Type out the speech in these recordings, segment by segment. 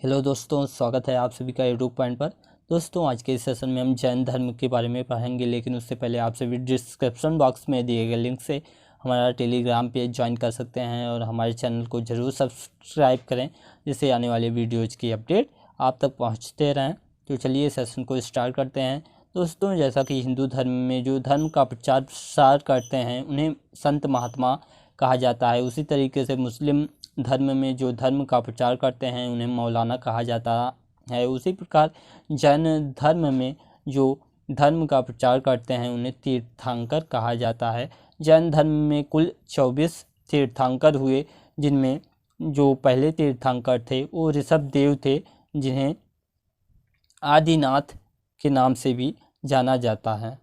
Hello दोस्तों, स्वागत है आप सभी का यूट्यूब पॉइंट पर। दोस्तों, आज के इस सेशन में हम जैन धर्म के बारे में पढ़ेंगे, लेकिन उससे पहले आप सभी डिस्क्रिप्शन बॉक्स में दिए गए लिंक से हमारा टेलीग्राम पेज ज्वाइन कर सकते हैं और हमारे चैनल को ज़रूर सब्सक्राइब करें, जिससे आने वाले वीडियोज़ की अपडेट आप तक पहुँचते रहें। तो चलिए सेशन को स्टार्ट करते हैं। दोस्तों, जैसा कि हिंदू धर्म में जो धर्म का प्रचार प्रसार करते हैं उन्हें संत महात्मा कहा जाता है, उसी तरीके से मुस्लिम धर्म में जो धर्म का प्रचार करते हैं उन्हें मौलाना कहा जाता है। उसी प्रकार जैन धर्म में जो धर्म का प्रचार करते हैं उन्हें तीर्थंकर कहा जाता है। जैन धर्म में कुल 24 तीर्थंकर हुए, जिनमें जो पहले तीर्थंकर थे वो ऋषभ देव थे, जिन्हें आदिनाथ के नाम से भी जाना जाता है।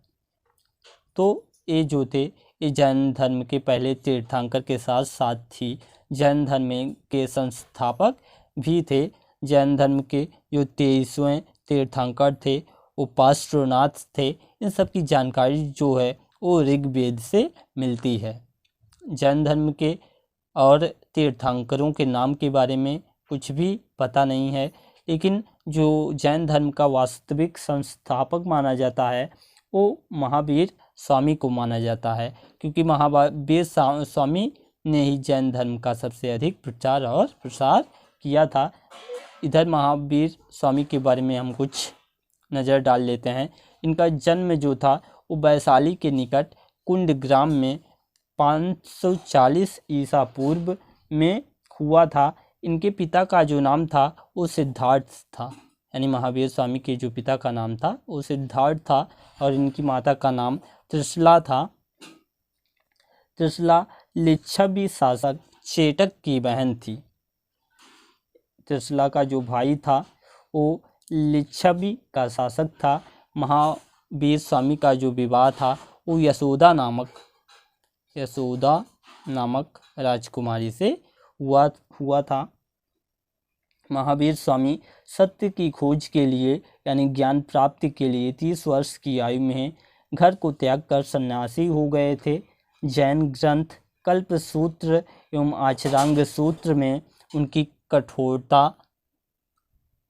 तो ये जो थे ये जैन धर्म के पहले तीर्थंकर के साथ साथ ही जैन धर्म के संस्थापक भी थे। जैन धर्म के जो 23वें तीर्थंकर थे वो पार्श्वनाथ थे। इन सब की जानकारी जो है वो ऋग्वेद से मिलती है। जैन धर्म के और तीर्थंकरों के नाम के बारे में कुछ भी पता नहीं है, लेकिन जो जैन धर्म का वास्तविक संस्थापक माना जाता है वो महावीर स्वामी को माना जाता है, क्योंकि महावीर स्वामी ने ही जैन धर्म का सबसे अधिक प्रचार और प्रसार किया था। इधर महावीर स्वामी के बारे में हम कुछ नज़र डाल लेते हैं। इनका जन्म जो था वो वैशाली के निकट कुंडग्राम में 540 ईसा पूर्व में हुआ था। इनके पिता का जो नाम था वो सिद्धार्थ था, यानी महावीर स्वामी के जो पिता का नाम था वो सिद्धार्थ था, और इनकी माता का नाम त्रिशला था। त्रिशला लिच्छवी शासक चेटक की बहन थी। त्रिशला का जो भाई था वो लिच्छवी का शासक था। महावीर स्वामी का जो विवाह था वो यशोदा नामक राजकुमारी से हुआ था। महावीर स्वामी सत्य की खोज के लिए यानी ज्ञान प्राप्ति के लिए 30 वर्ष की आयु में घर को त्याग कर सन्यासी हो गए थे। जैन ग्रंथ कल्प सूत्र एवं आचरांग सूत्र में उनकी कठोरता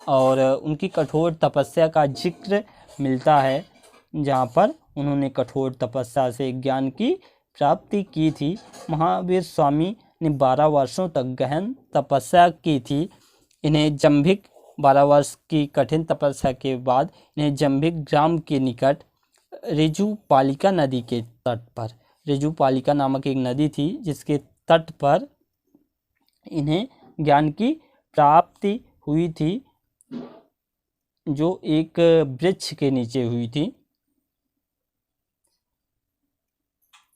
और उनकी कठोर तपस्या का जिक्र मिलता है, जहाँ पर उन्होंने कठोर तपस्या से ज्ञान की प्राप्ति की थी। महावीर स्वामी ने 12 वर्षों तक गहन तपस्या की थी। इन्हें जंभिक 12 वर्ष की कठिन तपस्या के बाद इन्हें जंभिक ग्राम के निकट ऋजुपालिका नदी के तट पर, ऋजुपालिका नामक एक नदी थी जिसके तट पर इन्हें ज्ञान की प्राप्ति हुई थी, जो एक वृक्ष के नीचे हुई थी।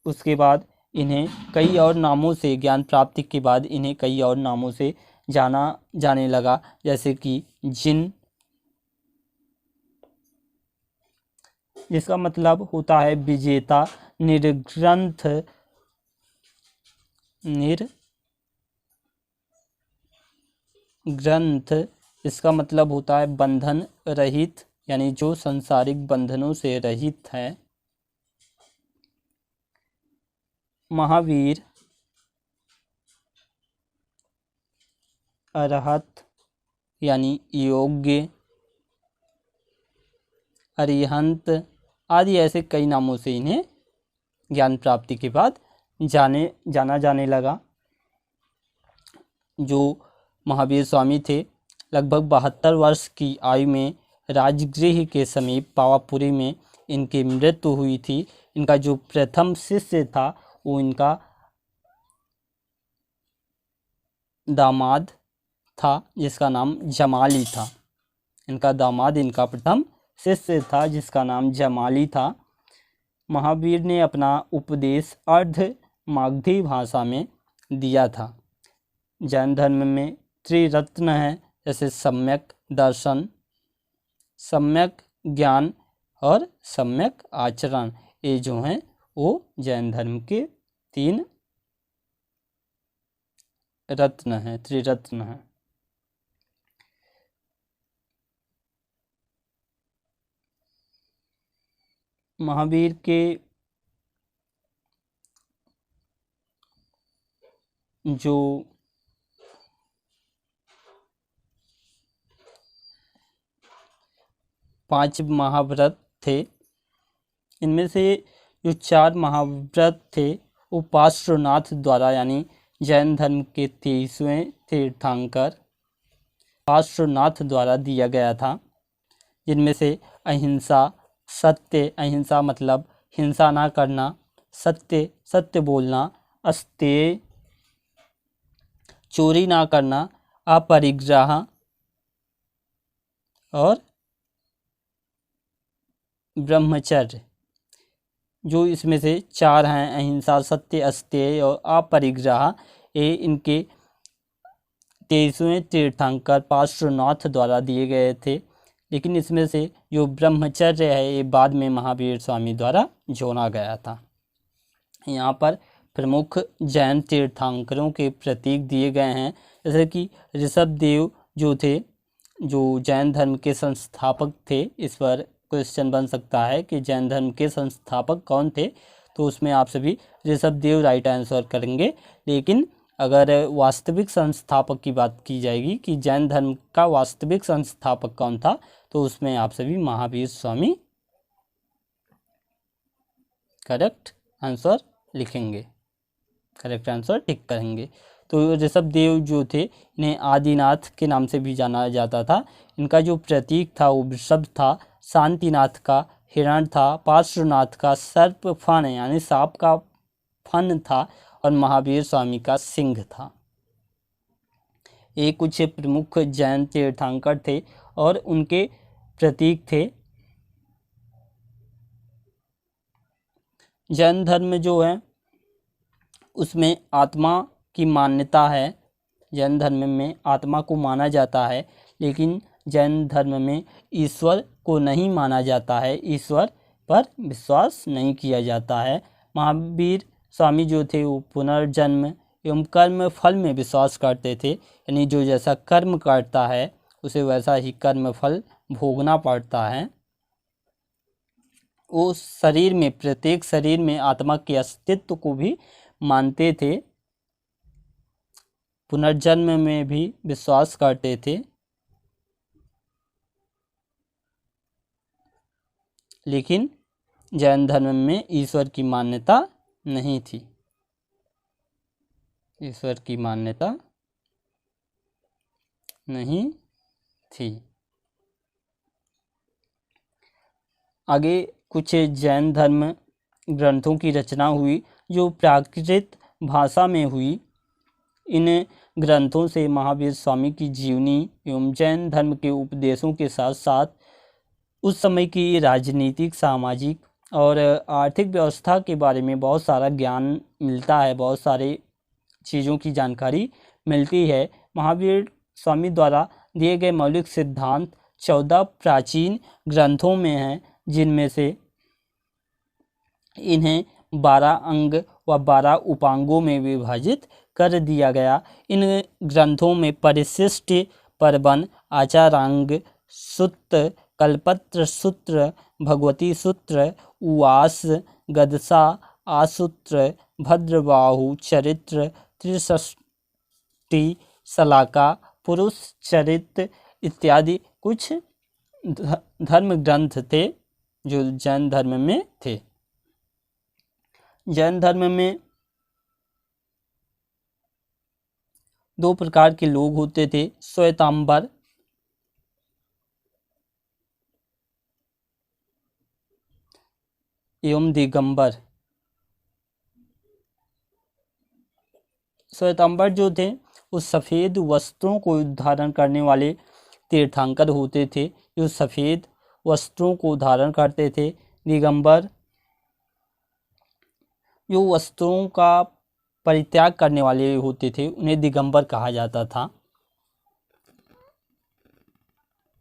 उसके बाद इन्हें कई और नामों से, ज्ञान प्राप्ति के बाद इन्हें कई और नामों से जाना जाने लगा, जैसे कि जिन, जिसका मतलब होता है विजेता, निर्ग्रंथ, इसका मतलब होता है बंधन रहित, यानी जो संसारिक बंधनों से रहित है। महावीर, अरहत यानी योग्य, अरिहंत आदि ऐसे कई नामों से इन्हें ज्ञान प्राप्ति के बाद जाना जाने लगा। जो महावीर स्वामी थे लगभग 72 वर्ष की आयु में राजगृह के समीप पावापुरी में इनकी मृत्यु हुई थी। इनका जो प्रथम शिष्य था वो इनका दामाद था, जिसका नाम जमाली था। इनका दामाद इनका प्रथम शिष्य था, जिसका नाम जमाली था। महावीर ने अपना उपदेश अर्ध मागधी भाषा में दिया था। जैन धर्म में त्रिरत्न है, जैसे सम्यक दर्शन, सम्यक ज्ञान और सम्यक आचरण। ये जो हैं वो जैन धर्म के 3 रत्न हैं, त्रिरत्न हैं। महावीर के जो 5 महाव्रत थे। इनमें से जो 4 महाव्रत थे वो पार्श्वनाथ द्वारा यानी जैन धर्म के 23वें तीर्थंकर पार्श्वनाथ द्वारा दिया गया था, जिनमें से अहिंसा, सत्य, अहिंसा मतलब हिंसा ना करना, सत्य सत्य बोलना, अस्तेय चोरी ना करना, अपरिग्रह और ब्रह्मचर्य। जो इसमें से 4 हैं, अहिंसा, सत्य, अस्तेय और अपरिग्रह, ये इनके 23वें तीर्थंकर पार्श्वनाथ द्वारा दिए गए थे। लेकिन इसमें से जो ब्रह्मचर्य है ये बाद में महावीर स्वामी द्वारा जोड़ा गया था। यहाँ पर प्रमुख जैन तीर्थंकरों के प्रतीक दिए गए हैं, जैसे कि ऋषभदेव जो थे, जो जैन धर्म के संस्थापक थे। इस पर क्वेश्चन बन सकता है कि जैन धर्म के संस्थापक कौन थे, तो उसमें आप सभी ऋषभदेव राइट आंसर करेंगे। लेकिन अगर वास्तविक संस्थापक की बात की जाएगी कि जैन धर्म का वास्तविक संस्थापक कौन था, तो उसमें आप सभी महावीर स्वामी करेक्ट आंसर लिखेंगे, करेक्ट आंसर टिक करेंगे। तो ऋषभदेव जो थे इन्हें आदिनाथ के नाम से भी जाना जाता था। इनका जो प्रतीक था वो वृषभ था, शांतिनाथ का हिरण था, पार्श्वनाथ का सर्प फन यानी सांप का फन था और महावीर स्वामी का सिंह था। ये कुछ प्रमुख जैन तीर्थंकर थे और उनके प्रतीक थे। जैन धर्म जो है उसमें आत्मा की मान्यता है। जैन धर्म में आत्मा को माना जाता है, लेकिन जैन धर्म में ईश्वर को नहीं माना जाता है, ईश्वर पर विश्वास नहीं किया जाता है। महावीर स्वामी जो थे वो पुनर्जन्म एवं कर्म फल में विश्वास करते थे, यानी जो जैसा कर्म करता है उसे वैसा ही कर्म फल भोगना पड़ता है। वो शरीर में, प्रत्येक शरीर में आत्मा के अस्तित्व को भी मानते थे, पुनर्जन्म में भी विश्वास करते थे, लेकिन जैन धर्म में ईश्वर की मान्यता नहीं थी, ईश्वर की मान्यता नहीं थी। आगे कुछ जैन धर्म ग्रंथों की रचना हुई जो प्राकृत भाषा में हुई। इन ग्रंथों से महावीर स्वामी की जीवनी एवं जैन धर्म के उपदेशों के साथ साथ उस समय की राजनीतिक, सामाजिक और आर्थिक व्यवस्था के बारे में बहुत सारा ज्ञान मिलता है, बहुत सारे चीज़ों की जानकारी मिलती है। महावीर स्वामी द्वारा दिए गए मौलिक सिद्धांत 14 प्राचीन ग्रंथों में हैं, जिनमें से इन्हें 12 अंग व 12 उपांगों में विभाजित कर दिया गया। इन ग्रंथों में परिशिष्ट, परवन, आचारांग सूत्र, कल्पत्र सूत्र, भगवती सूत्र, उवास, गदसा, आसूत्र, भद्रबाहु चरित्र, त्रिषष्टि, शलाका, पुरुष चरित्र इत्यादि कुछ धर्म ग्रंथ थे जो जैन धर्म में थे। जैन धर्म में 2 प्रकार के लोग होते थे, श्वेतांबर एवं दिगंबर। श्वेतांबर जो थे वो सफ़ेद वस्त्रों को धारण करने वाले तीर्थंकर होते थे, जो सफ़ेद वस्त्रों को धारण करते थे। दिगंबर जो वस्त्रों का परित्याग करने वाले होते थे उन्हें दिगंबर कहा जाता था।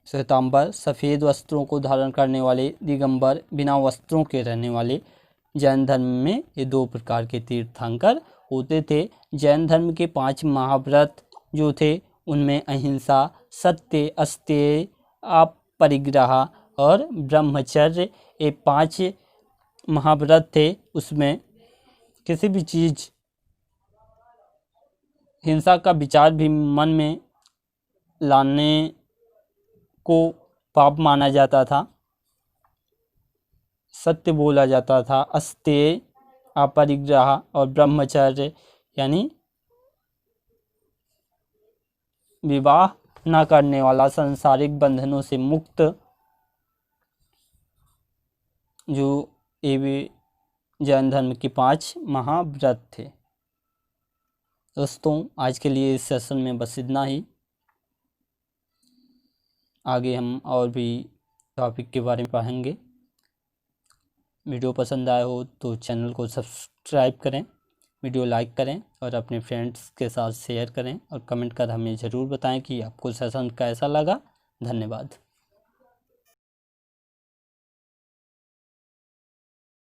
श्वेतांबर सफ़ेद वस्त्रों को धारण करने वाले, दिगंबर बिना वस्त्रों के रहने वाले। जैन धर्म में ये 2 प्रकार के तीर्थंकर होते थे। जैन धर्म के 5 महाव्रत जो थे उनमें अहिंसा, सत्य, अस्तेय, अपरिग्रह और ब्रह्मचर्य ये 5 महाव्रत थे। उसमें किसी भी चीज़, हिंसा का विचार भी मन में लाने को पाप माना जाता था। सत्य बोला जाता था, अस्तेय, अपरिग्रह और ब्रह्मचर्य यानी विवाह न करने वाला, सांसारिक बंधनों से मुक्त, जो ये जैन धर्म के 5 महाव्रत थे। दोस्तों आज के लिए इस सेशन में बस इतना ही। आगे हम और भी टॉपिक के बारे में पढ़ेंगे। वीडियो पसंद आया हो तो चैनल को सब्सक्राइब करें, वीडियो लाइक करें और अपने फ्रेंड्स के साथ शेयर करें और कमेंट कर हमें ज़रूर बताएं कि आपको सेशन कैसा लगा। धन्यवाद।